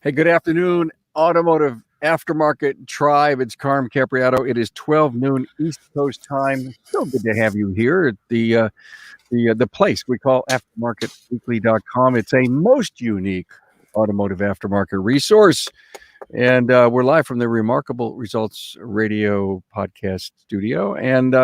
Hey, good afternoon, Automotive Aftermarket Tribe. It's Carm Capriato. It is 12 noon East Coast time. So good to have you here at the place we call aftermarketweekly.com. It's a most unique automotive aftermarket resource. And we're live from the Remarkable Results Radio podcast studio. And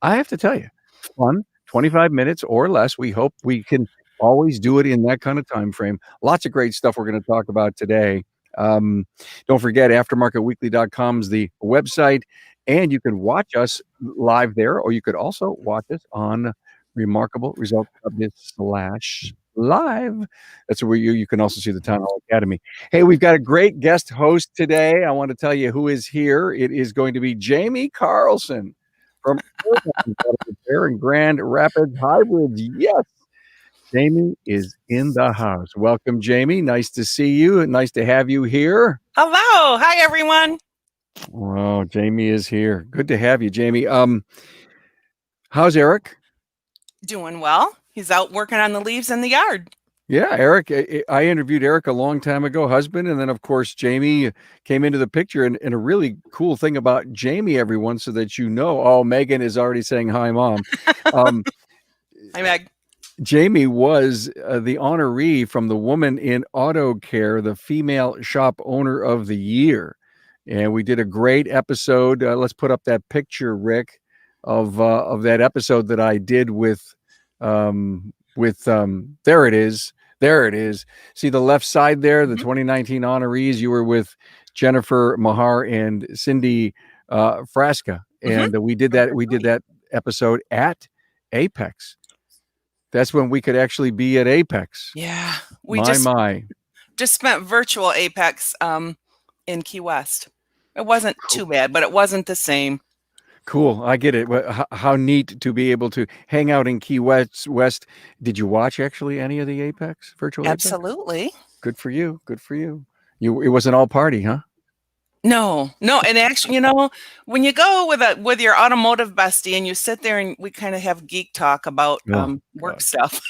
I have to tell you, fun, 25 minutes or less. We hope we can always do it in that kind of time frame. Lots of great stuff we're going to talk about today. Don't forget, aftermarketweekly.com is the website, and you can watch us live there, or you could also watch us on Remarkable Results /live. That's where you can also see the Town Hall Academy. Hey, we've got a great guest host today. I want to tell you who is here. It is going to be Jamie Carlson from Ervine Repair in Grand Rapids Hybrids. Yes, Jamie is in the house. Welcome, Jamie. Nice to see you. Nice to have you here. Hello. Hi, everyone. Oh, Jamie is here. Good to have you, Jamie. How's Eric? Doing well. He's out working on the leaves in the yard. Yeah, Eric. I interviewed Eric a long time ago, husband, and then of course Jamie came into the picture. And a really cool thing about Jamie, everyone, so that you know. Oh, Megan is already saying hi, Mom. Hi, Meg. Jamie was the honoree from the Woman in Auto Care, the Female Shop Owner of the Year. And we did a great episode. Let's put up that picture, Rick, of that episode that I did with there it is. There it is. See the left side there, the 2019 honorees. You were with Jennifer Mahar and Cindy Frasca. And we did that episode at Apex. That's when we could actually be at Apex. Yeah. We just spent virtual Apex in Key West. It wasn't too bad, but it wasn't the same. Cool. I get it. How neat to be able to hang out in Key West. Did you watch actually any of the Apex virtual Absolutely. Apex? Good for you. Good for you. It was an all party, huh? No. And actually, when you go with your automotive bestie and you sit there and we kind of have geek talk about work stuff.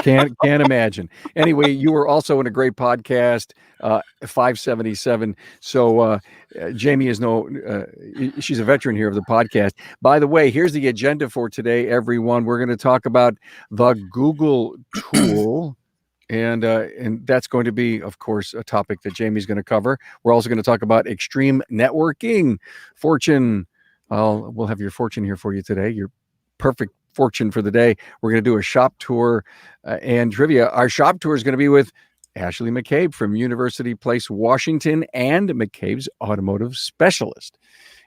Can't imagine. Anyway, you were also in a great podcast, 577. So Jamie is she's a veteran here of the podcast. By the way, here's the agenda for today, everyone. We're going to talk about the Google tool. And that's going to be, of course, a topic that Jamie's going to cover. We're also going to talk about extreme networking. Fortune. We'll have your fortune here for you today. Your perfect fortune for the day. We're going to do a shop tour and trivia. Our shop tour is going to be with Ashley McCabe from University Place, Washington, and McCabes Automotive Specialist.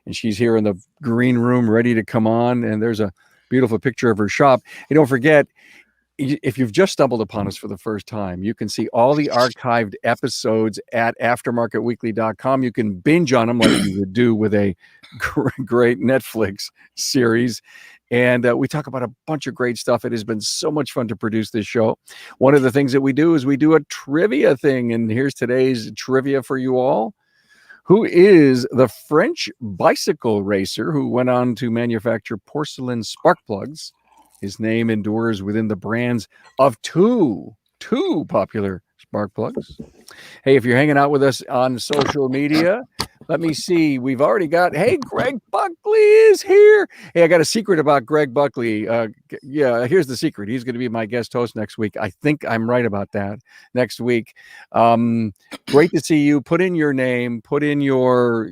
And she's here in the green room ready to come on. And there's a beautiful picture of her shop. And don't forget, if you've just stumbled upon us for the first time, you can see all the archived episodes at aftermarketweekly.com. You can binge on them like you would do with a great Netflix series. And we talk about a bunch of great stuff. It has been so much fun to produce this show. One of the things that we do is we do a trivia thing. And here's today's trivia for you all. Who is the French bicycle racer who went on to manufacture porcelain spark plugs? His name endures within the brands of two popular spark plugs. Hey, if you're hanging out with us on social media, let me see. We've already got, hey, Greg Buckley is here. Hey, I got a secret about Greg Buckley. Here's the secret. He's going to be my guest host next week. I think I'm right about that. Next week. Great to see you. Put in your name, put in your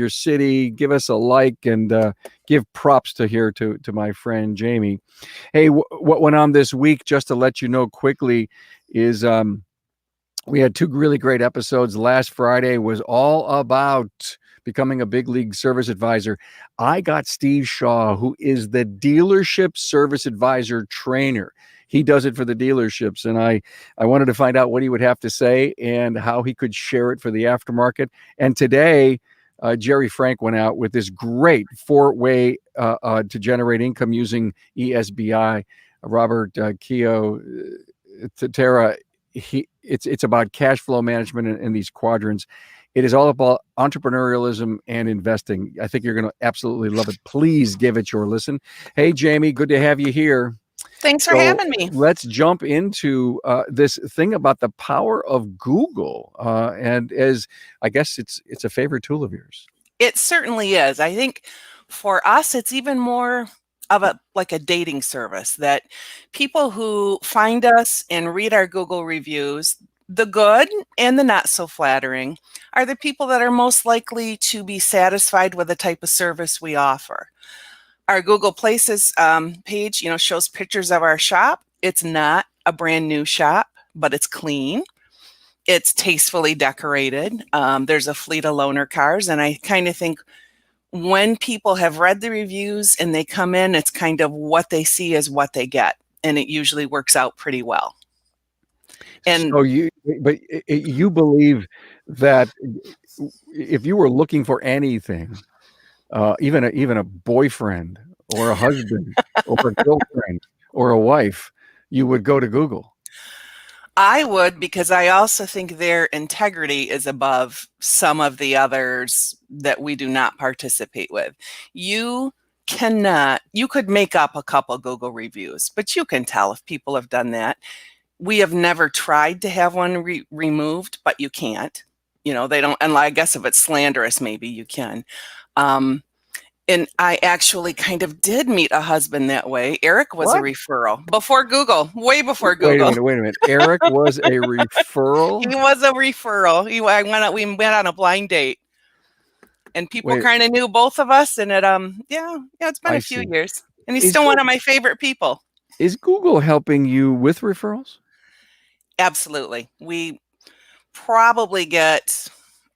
city, give us a like, and give props to my friend Jamie. Hey, what went on this week, just to let you know quickly, is we had two really great episodes. Last Friday was all about becoming a big league service advisor. I got Steve Shaw, who is the dealership service advisor trainer. He does it for the dealerships. And I wanted to find out what he would have to say and how he could share it for the aftermarket. And today, Jerry Frank went out with this great 4-way to generate income using ESBI. Robert Keogh, Tara, it's about cash flow management in these quadrants. It is all about entrepreneurialism and investing. I think you're going to absolutely love it. Please give it your listen. Hey, Jamie, good to have you here. Thanks for So having me. let's jump into this thing about the power of Google, and as I guess it's a favorite tool of yours. It certainly is. I think for us, it's even more of a dating service that people who find us and read our Google reviews, the good and the not so flattering, are the people that are most likely to be satisfied with the type of service we offer. Our Google Places page, shows pictures of our shop. It's not a brand new shop, but it's clean. It's tastefully decorated. There's a fleet of loaner cars, and I kind of think when people have read the reviews and they come in, it's kind of what they see is what they get, and it usually works out pretty well. And So you believe that if you were looking for anything, even a boyfriend or a husband or a girlfriend or a wife, you would go to Google. I would, because I also think their integrity is above some of the others that we do not participate with. You could make up a couple Google reviews, but you can tell if people have done that. We have never tried to have one removed, but you can't. They don't, and I guess if it's slanderous, maybe you can. And I actually kind of did meet a husband that way. Eric was a What? referral before Google, way before Wait Google. a minute. Eric was a referral? He was a referral. We went on a blind date, and people kind of knew both of us. And it's been a few years, and he's still one of my favorite people. Is Google helping you with referrals? Absolutely. We probably get,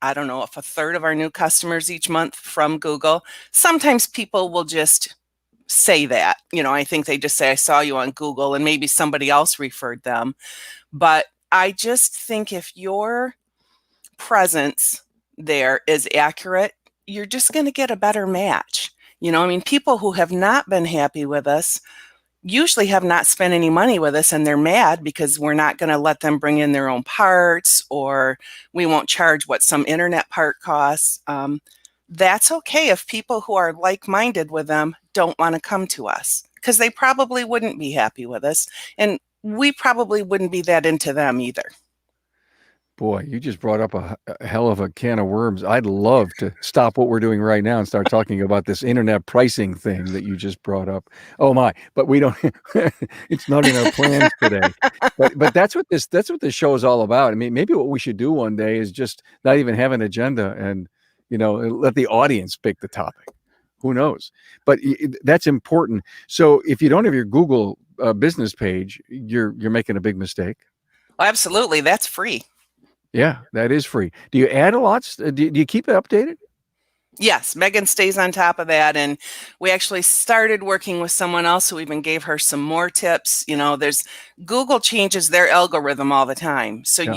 I don't know, if a third of our new customers each month from Google. Sometimes people will just say that, I think they just say, I saw you on Google, and maybe somebody else referred them. But I just think if your presence there is accurate, you're just going to get a better match. People who have not been happy with us usually have not spent any money with us, and they're mad because we're not going to let them bring in their own parts, or we won't charge what some internet part costs. That's okay if people who are like-minded with them don't want to come to us, because they probably wouldn't be happy with us, and we probably wouldn't be that into them either. Boy, you just brought up a hell of a can of worms. I'd love to stop what we're doing right now and start talking about this internet pricing thing that you just brought up. Oh my, but we don't, it's not in our plans today. But that's what this show is all about. I mean, maybe what we should do one day is just not even have an agenda and, let the audience pick the topic. Who knows? But that's important. So if you don't have your Google business page, you're making a big mistake. Well, absolutely. That's free. Yeah, that is free. Do you add a lot? Do you keep it updated? Yes, Megan stays on top of that, and we actually started working with someone else who even gave her some more tips. There's Google changes their algorithm all the time, so yeah.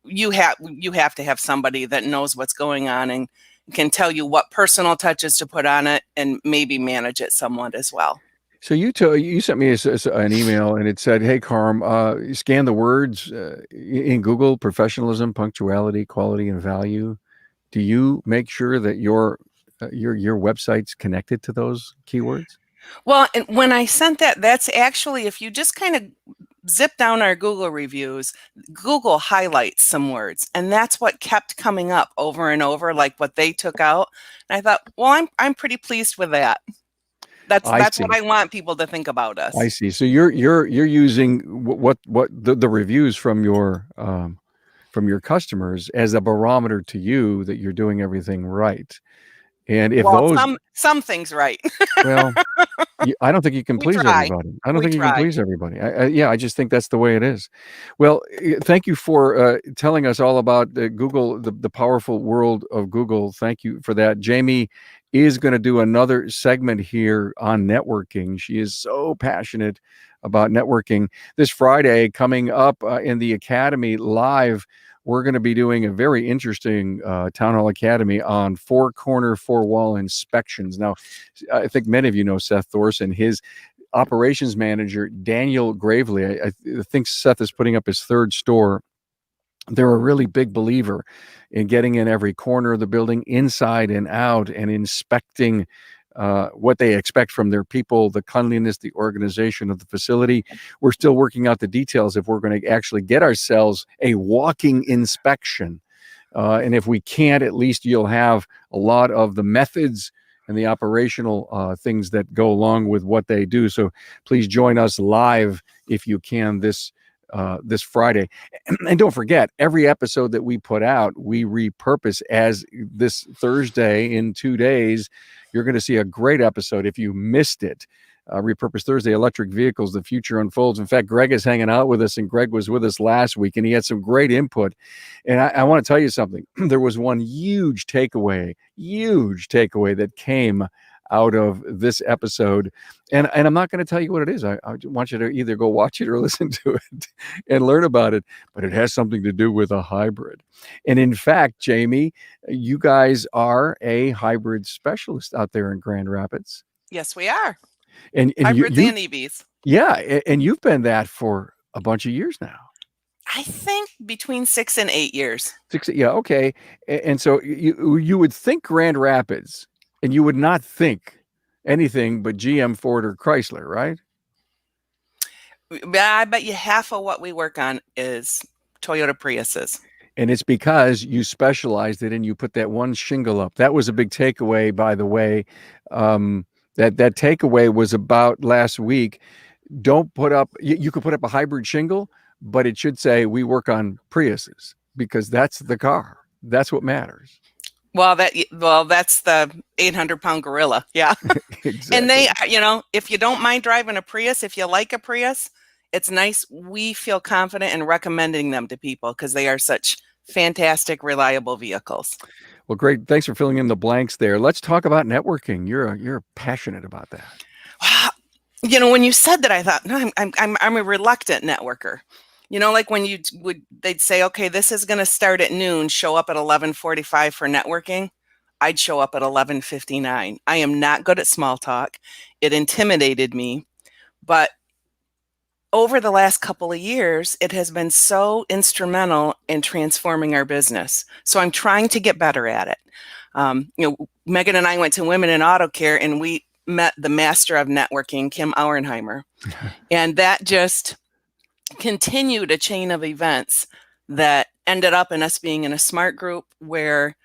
you have to have somebody that knows what's going on and can tell you what personal touches to put on it and maybe manage it somewhat as well. So you sent me an email, and it said, "Hey, Carm, scan the words in Google: professionalism, punctuality, quality, and value." Do you make sure that your website's connected to those keywords? Well, and when I sent that, that's actually, if you just kind of zip down our Google reviews, Google highlights some words, and that's what kept coming up over and over, like what they took out. And I thought, well, I'm pretty pleased with that. That's what I want people to think about us. I see. So you're using what the reviews from your customers as a barometer to you that you're doing everything right. And if some things right. Well, I don't think you can please everybody. I don't think you can please everybody. I just think that's the way it is. Well, thank you for telling us all about Google, the powerful world of Google. Thank you for that. Jamie is going to do another segment here on networking. She is so passionate about networking. This Friday, coming up in the Academy Live, we're going to be doing a very interesting Town Hall Academy on four-corner, four-wall inspections. Now, I think many of you know Seth Thorson. His operations manager, Daniel Gravely, I think Seth is putting up his third store. They're a really big believer in getting in every corner of the building, inside and out, and inspecting what they expect from their people, the cleanliness, the organization of the facility. We're still working out the details if we're going to actually get ourselves a walking inspection. And if we can't, at least you'll have a lot of the methods and the operational things that go along with what they do. So please join us live if you can this Friday. And don't forget, every episode that we put out, we repurpose. As this Thursday in 2 days, you're going to see a great episode. If you missed it, Repurpose Thursday, electric vehicles, the future unfolds. In fact, Greg is hanging out with us, and Greg was with us last week, and he had some great input. And I want to tell you something. There was one huge takeaway that came out of this episode. And I'm not going to tell you what it is. I want you to either go watch it or listen to it and learn about it. But it has something to do with a hybrid. And in fact, Jamie, you guys are a hybrid specialist out there in Grand Rapids. Yes, we are. And hybrids and EVs. Yeah, and you've been that for a bunch of years now. I think between 6 and 8 years. 6, yeah, okay. And so you would think Grand Rapids, and you would not think anything but GM, Ford, or Chrysler, right? I bet you half of what we work on is Toyota Priuses. And it's because you specialized it and you put that one shingle up. That was a big takeaway, by the way. That takeaway was about last week. Don't put up, you could put up a hybrid shingle, but it should say we work on Priuses, because that's the car. That's what matters. Well, that's the 800-pound gorilla. Yeah. Exactly. And they, if you don't mind driving a Prius, if you like a Prius, it's nice. We feel confident in recommending them to people because they are such fantastic, reliable vehicles. Well, great. Thanks for filling in the blanks there. Let's talk about networking. You're passionate about that. When you said that, I thought, no, I'm a reluctant networker. Like when they'd say, okay, this is going to start at noon, show up at 11:45 for networking. I'd show up at 11:59. I am not good at small talk. It intimidated me, but over the last couple of years, it has been so instrumental in transforming our business. So I'm trying to get better at it. Megan and I went to Women in Auto Care, and we met the master of networking, Kim Auernheimer. And that just continued a chain of events that ended up in us being in a smart group where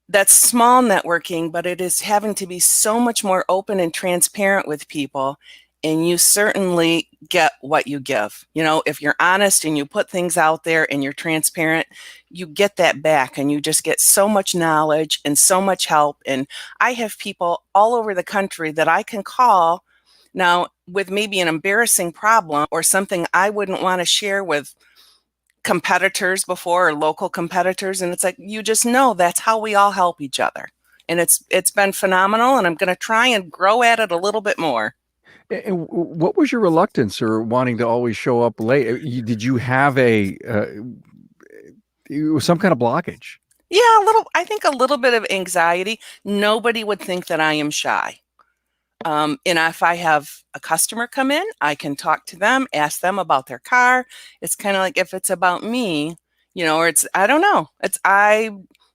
that's small networking, but it is having to be so much more open and transparent with people. And you certainly get what you give. If you're honest and you put things out there and you're transparent, you get that back, and you just get so much knowledge and so much help. And I have people all over the country that I can call now with maybe an embarrassing problem or something I wouldn't want to share with competitors before, or local competitors. And it's like, you just know that's how we all help each other. And it's been phenomenal, and I'm going to try and grow at it a little bit more. And what was your reluctance or wanting to always show up late? Did you have some kind of blockage? Yeah, I think a little bit of anxiety. Nobody would think that I am shy. And if I have a customer come in, I can talk to them, ask them about their car. It's kind of like if it's about me, or I don't know. I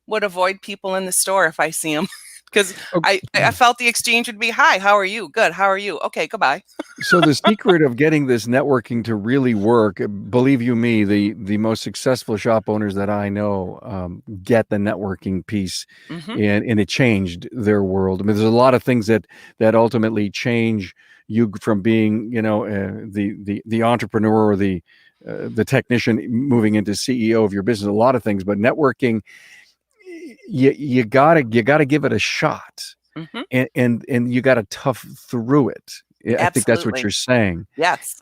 would avoid people in the store if I see them. Because I felt the exchange would be, hi, how are you? Good. How are you? Okay, goodbye. So the secret of getting this networking to really work, believe you me, the most successful shop owners that I know get the networking piece, and it changed their world. I mean, there's a lot of things that ultimately change you from being, the entrepreneur or the technician moving into CEO of your business. A lot of things, but networking, you gotta give it a shot, and you gotta tough through it. I think that's what you're saying. Yes.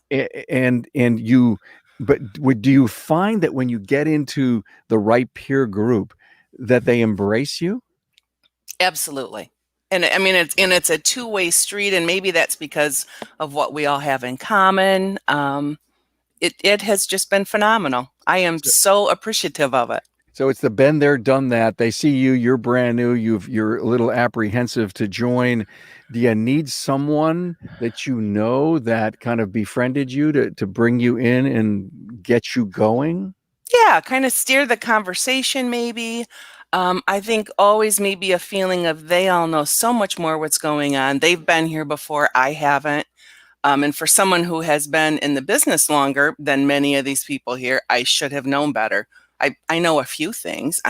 But do you find that when you get into the right peer group that they embrace you? Absolutely. And I mean, it's a two-way street, and maybe that's because of what we all have in common. It has just been phenomenal. I am so appreciative of it. So it's the been there, done that. They see you, you're brand new, you're a little apprehensive to join. Do you need someone that that kind of befriended you to bring you in and get you going? Yeah, kind of steer the conversation maybe. I think always maybe a feeling of they all know so much more what's going on. They've been here before, I haven't. And for someone who has been in the business longer than many of these people here, I should have known better. I know a few things.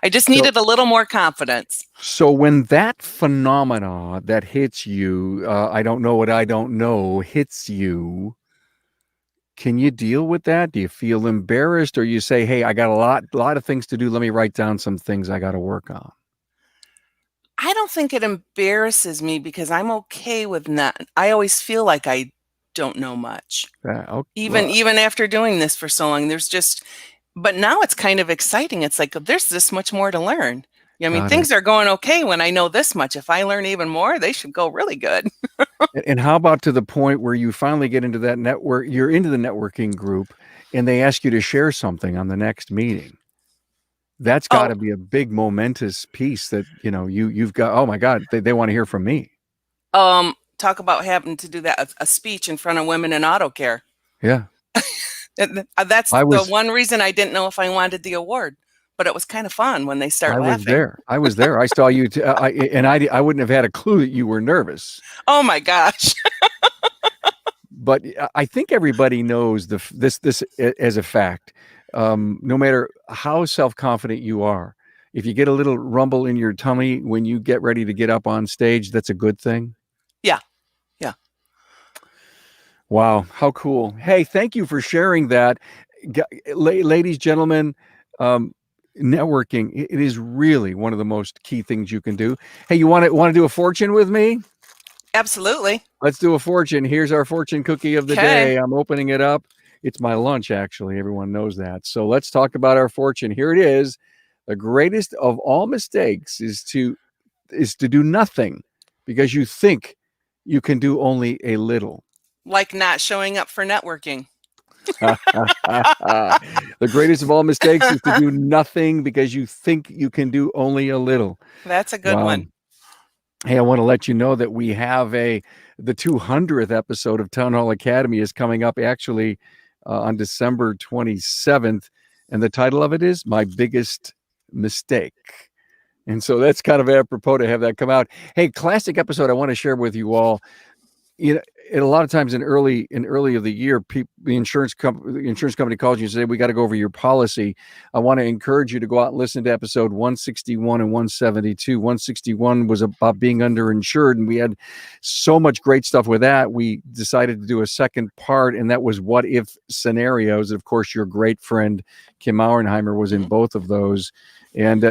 I just So, needed a little more confidence. so when that phenomena that hits you, I don't know what I don't know, hits you, can you deal with that? Do you feel embarrassed, or you say, "Hey, I got a lot of things to do. Let me write down some things I got to work on." I don't think it embarrasses me because I'm okay with not. I always feel like I don't know much. Oh, Even after doing this for so long, there's just but now it's kind of exciting. It's like there's this much more to learn. I mean, got it. things are going okay when I know this much. If I learn even more, they should go really good. And how about to the point where you finally get into that network, you're into the networking group, and they ask you to share something on the next meeting? That's Oh, gotta be a big momentous piece that, you've got, "Oh my god, they wanna hear from me." talk about having to do that a speech in front of women in auto care. Yeah. That's I the was one reason I didn't know if I wanted the award, but it was kind of fun when they start I was laughing. there. I was there. I saw you t I wouldn't have had a clue that you were nervous. Oh my gosh. But I think everybody knows this as a fact. No matter how self-confident you are, if you get a little rumble in your tummy when you get ready to get up on stage, that's a good thing. Yeah. Yeah. Wow, how cool. Hey, thank you for sharing that. Ladies, gentlemen, um, networking, it is really one of the most key things you can do. Hey, you want to do a fortune with me? Absolutely. Let's do a fortune. Here's our fortune cookie of the Okay. day. I'm opening it up. It's my lunch, actually. Everyone knows that. So let's talk about our fortune. Here it is. The greatest of all mistakes is to do nothing because you think you can do only a little. Like not showing up for networking. The greatest of all mistakes is to do nothing because you think you can do only a little. That's a good Wow. one. Hey, I want to let you know that we have the 200th episode of Town Hall Academy is coming up actually on December 27th, and the title of it is My Biggest Mistake. And so that's kind of apropos to have that come out. Hey, classic episode I want to share with you all. You know, and a lot of times in early of the year, the insurance company calls you and say, "We got to go over your policy." I want to encourage you to go out and listen to episode 161 and 172. 161 was about being underinsured, and we had so much great stuff with that. We decided to do a second part, and that was what if scenarios. Of course, your great friend Kim Auernheimer was in both of those. And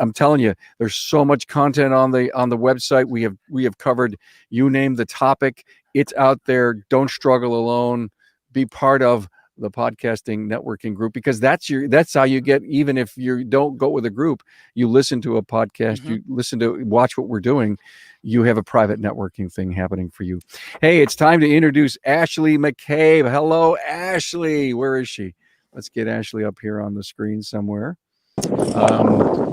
I'm telling you, there's so much content on the website. We have covered, you name the topic, it's out there. Don't struggle alone. Be part of the podcasting networking group, because that's how you get, even if you don't go with a group, you listen to a podcast, you watch what we're doing, you have a private networking thing happening for you. Hey, it's time to introduce Ashley McCabe. Hello, Ashley. Where is she? Let's get Ashley up here on the screen somewhere.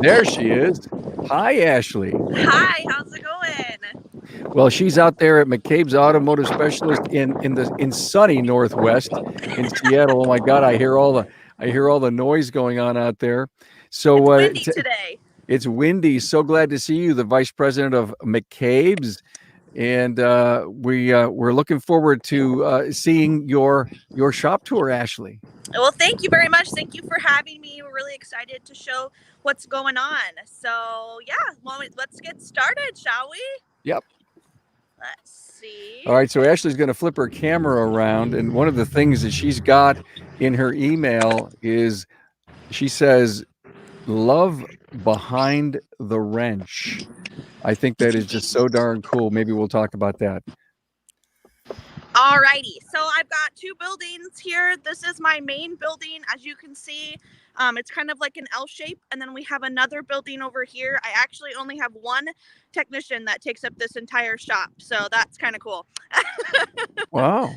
There she is. Hi, Ashley. Hi, how's it going? Well, she's out there at McCabes Automotive Specialist in sunny Northwest in Seattle. Oh my God, I hear all the noise going on out there. So It's windy today. It's windy. So glad to see you, the Vice President of McCabes, and we're looking forward to seeing your shop tour, Ashley. Well, thank you very much. Thank you for having me. We're really excited to show what's going on. So, yeah, well, let's get started, shall we? Yep. Let's see. All right, so Ashley's going to flip her camera around, and one of the things that she's got in her email is, she says, "Love behind the wrench." I think that is just so darn cool. Maybe we'll talk about that. Alrighty, so I've got two buildings here. This is my main building. As you can see, it's kind of like an L shape, and then we have another building over here. I actually only have one technician that takes up this entire shop, so that's kind of cool. Wow.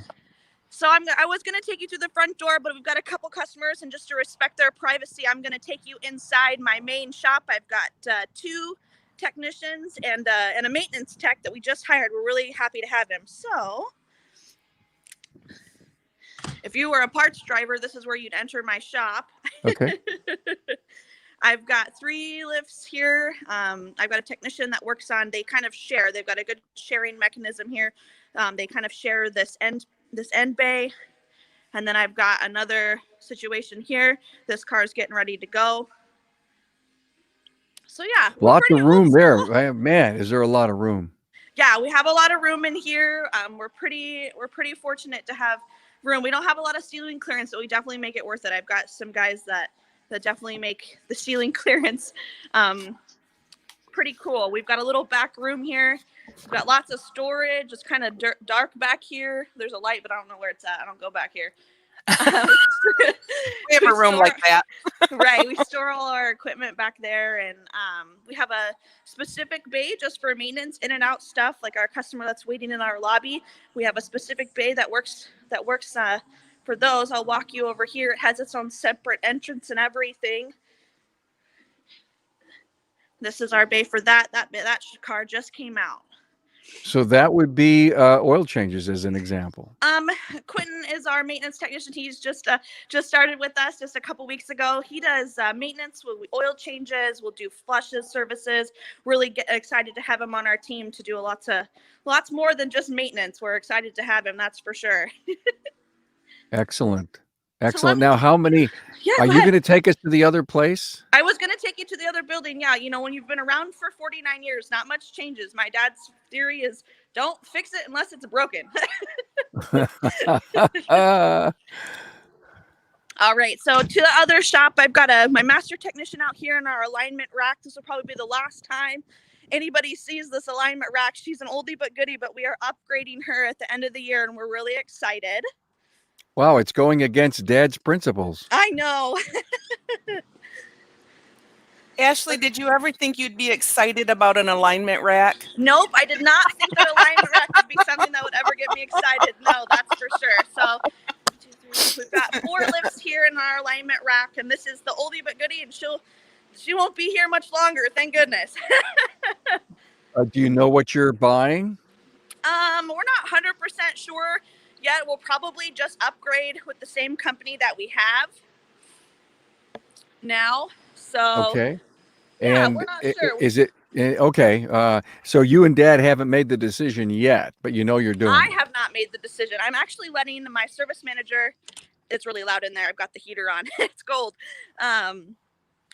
So I was going to take you to the front door, but we've got a couple customers, and just to respect their privacy, I'm going to take you inside my main shop. I've got two technicians and a maintenance tech that we just hired. We're really happy to have him. So if you were a parts driver, this is where you'd enter my shop. Okay. I've got 3 lifts here. I've got a technician that works on, they kind of share. They've got a good sharing mechanism here. They kind of share this end bay. And then I've got another situation here. This car is getting ready to go. So yeah, Lots of room there. Man, is there a lot of room? Yeah, we have a lot of room in here. We're pretty fortunate to have room. We don't have a lot of ceiling clearance, but we definitely make it worth it. I've got some guys that definitely make the ceiling clearance pretty cool. We've got a little back room here. We've got lots of storage. It's kind of dark back here. There's a light, but I don't know where it's at. I don't go back here. We have a room like that. Right. We store all our equipment back there, and we have a specific bay just for maintenance, in and out stuff. Like our customer that's waiting in our lobby, we have a specific bay that works for those. I'll walk you over here. It has its own separate entrance and everything. This is our bay for that. That car just came out. So that would be oil changes as an example. Quentin is our maintenance technician. He's just started with us just a couple weeks ago. He does maintenance with oil changes. We'll do flushes, services. Really get excited to have him on our team to do lots more than just maintenance. We're excited to have him. That's for sure. Excellent. Now, how many are you going to take us to the other place? I was going to take you to the other building. Yeah. You know, when you've been around for 49 years, not much changes. My dad's theory is don't fix it unless it's broken. All right. So to the other shop, I've got my master technician out here in our alignment rack. This will probably be the last time anybody sees this alignment rack. She's an oldie but goodie, but we are upgrading her at the end of the year, and we're really excited. Wow, it's going against Dad's principles. I know. Ashley, did you ever think you'd be excited about an alignment rack? Nope, I did not think that alignment rack would be something that would ever get me excited. No, that's for sure. So 1, 2, 3. We've got 4 lifts here in our alignment rack, and this is the oldie but goodie, and she won't be here much longer, thank goodness. Do you know what you're buying? We're not 100% sure yet. We'll probably just upgrade with the same company that we have now. So okay. Yeah, and we're not sure. Is it okay? So you and Dad haven't made the decision yet, but you know you're doing. I have not made the decision. I'm actually letting my service manager. It's really loud in there. I've got the heater on. It's cold.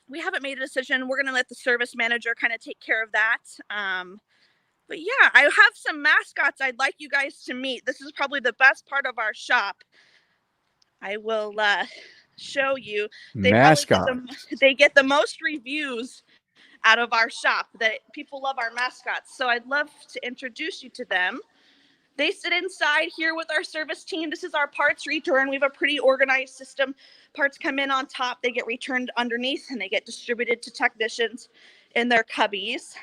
We haven't made a decision. We're gonna let the service manager kind of take care of that. But yeah, I have some mascots I'd like you guys to meet. This is probably the best part of our shop. I will show you. Mascots. They get the most reviews out of our shop. That people love our mascots. So I'd love to introduce you to them. They sit inside here with our service team. This is our parts return. We have a pretty organized system. Parts come in on top. They get returned underneath, and they get distributed to technicians in their cubbies.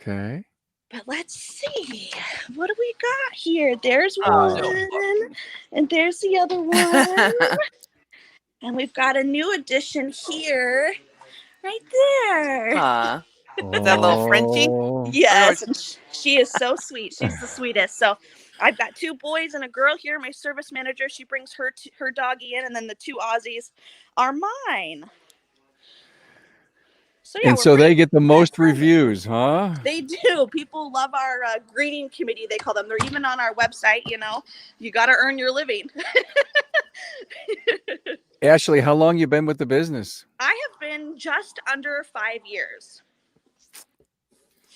Okay. But let's see. What do we got here? There's one. And there's the other one. And we've got a new addition here. Right there. Is that little Frenchie? Yes. And she is so sweet. She's the sweetest. So I've got 2 boys and a girl here. My service manager, she brings her doggy in, and then the 2 Aussies are mine. So yeah, and so they get the most reviews, huh? They do. People love our greeting committee, they call them. They're even on our website. You know, you got to earn your living. Ashley, how long you been with the business? I have been just under 5 years.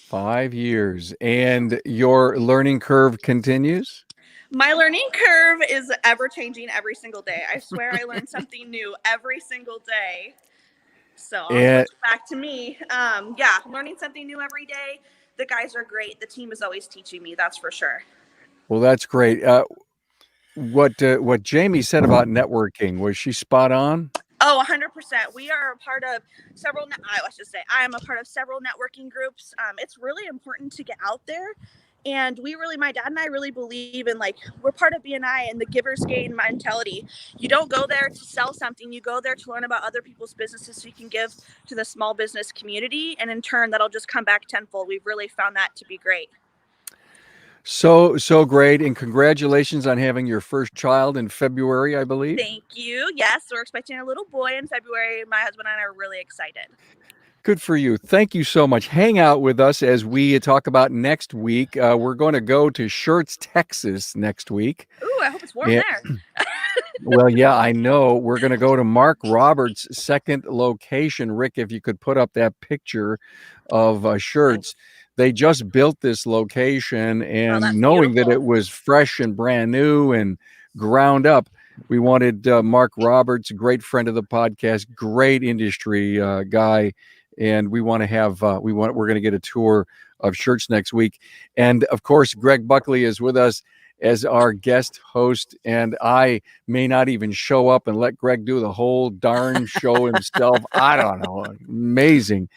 5 years. And your learning curve continues? My learning curve is ever changing every single day. I swear I learn something new every single day. So I'll switch back to me. Yeah, learning something new every day. The guys are great. The team is always teaching me, that's for sure. Well, that's great. What Jamie said about networking, was she spot on? Oh, 100%. We are a part of several, I am a part of several networking groups. It's really important to get out there. And my dad and I really believe in, like, we're part of BNI and the giver's gain mentality. You don't go there to sell something. You go there to learn about other people's businesses so you can give to the small business community. And in turn, that'll just come back tenfold. We've really found that to be great. So great. And congratulations on having your first child in February, I believe. Thank you. Yes, we're expecting a little boy in February. My husband and I are really excited. Good for you. Thank you so much. Hang out with us as we talk about next week. We're going to go to Schertz, Texas next week. Ooh, I hope it's warm And- there. Well, yeah, I know. We're going to go to Mark Roberts' second location. Rick, if you could put up that picture of Schertz. They just built this location, and that's knowing that beautiful. it was fresh and brand new and ground up, we wanted Mark Roberts, a great friend of the podcast, great industry guy, and we want to have we're going to get a tour of Schertz next week. And of course, Greg Buckley is with us as our guest host, and I may not even show up and let Greg do the whole darn show himself. I don't know. Amazing.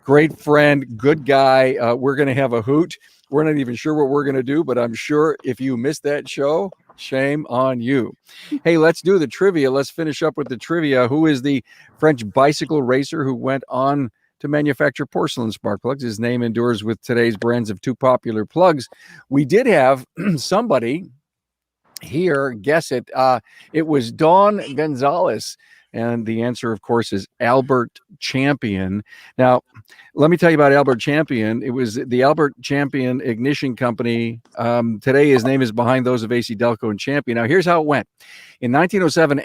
Great friend, good guy. We're going to have a hoot. We're not even sure what we're going to do, but I'm sure if you missed that show, shame on you. Hey, let's do the trivia. Let's finish up with the trivia. Who is the French bicycle racer who went on to manufacture porcelain spark plugs? His name endures with today's brands of two popular plugs. We did have somebody here guess it. It was Dawn Gonzalez. And the answer, of course, is Albert Champion. Now, let me tell you about Albert Champion. It was the Albert Champion Ignition Company. Today, his name is behind those of AC Delco and Champion. Now, here's how it went. In 1907, the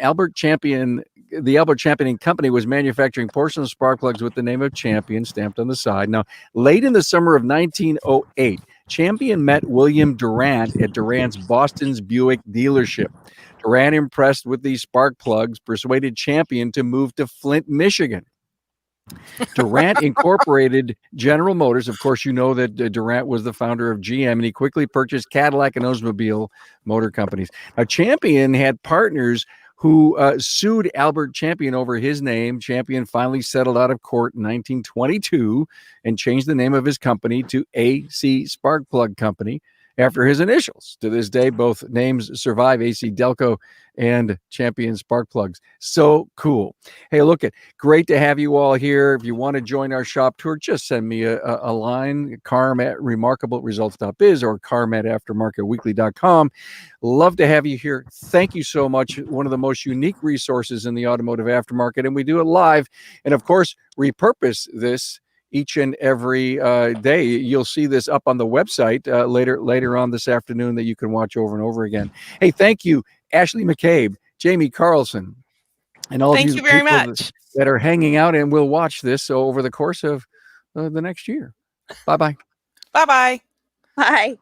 Albert Champion Company was manufacturing porcelain spark plugs with the name of Champion stamped on the side. Now, late in the summer of 1908, Champion met William Durant at Durant's Boston's Buick dealership. Durant, impressed with these spark plugs, persuaded Champion to move to Flint, Michigan. Durant incorporated General Motors. Of course, you know that Durant was the founder of GM, and he quickly purchased Cadillac and Oldsmobile motor companies. Now, Champion had partners who sued Albert Champion over his name. Champion finally settled out of court in 1922 and changed the name of his company to AC Spark Plug Company after his initials. To this day, both names survive, AC Delco and Champion Spark Plugs. So cool. Hey, look, great to have you all here. If you want to join our shop tour, just send me a line, carm@remarkableresults.biz or carm@aftermarketweekly.com. Love to have you here. Thank you so much. One of the most unique resources in the automotive aftermarket, and we do it live. And of course, repurpose this each and every day. You'll see this up on the website later on this afternoon that you can watch over and over again. Hey, thank you, Ashley McCabe, Jamie Carlson, and all of you very people much that are hanging out and will watch this over the course of the next year. Bye-bye. Bye-bye. Bye.